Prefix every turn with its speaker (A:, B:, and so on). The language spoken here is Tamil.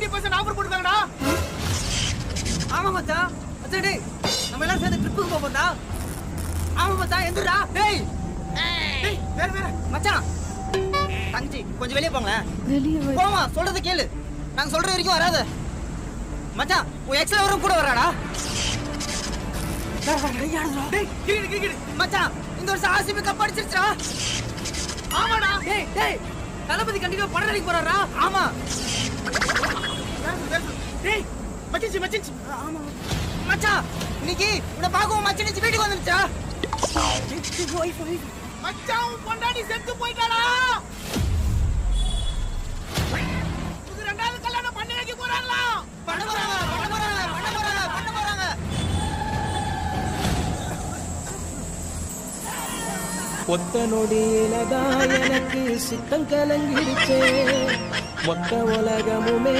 A: 80% ஆஃபர் போட்டுருக்காங்கடா. ஆமா மச்சான். மச்சான் டேய் நம்ம எல்லாம் சேர்ந்து ட்ரிப்புக்கு போறோம்டா. ஆமா மச்சான் எந்திரடா. டேய் டேய் வேற மச்சான். தங்கச்சி கொஞ்சம் வெளிய போங்க. வெளிய போமா சொல்றத கேளு. நாங்க சொல்ற வரைக்கும் வராத. மச்சான் உன் எக்ஸ்ல வரும் கூட வராடா. டேய் கிரிக்கெட் மச்சான் இந்த வருஷம் ஆர்சிபி கப் அடிச்சிருச்சுடா. ஆமாடா. டேய் தளபதி கண்டிப்பா படம் நடிக்க போறாரா? ஆமா. டேய் மச்சிச்சு ஆமா மச்சான் இன்னைக்கு உன்னை பார்க்கவும் மச்சினிச்சு வீட்டுக்கு வந்துருச்சா? மச்சான் உன் பொண்டாட்டி செத்து போயிட்டாடா. இது ரெண்டாவது கல்யாணம் பண்ணி வைக்க போறாங்களா? பண்ண போறாங்க.
B: ஒத்த நொடியிலதான் எனக்கு சித்தம் கலங்கிடுச்சே மொத்த உலகமுமே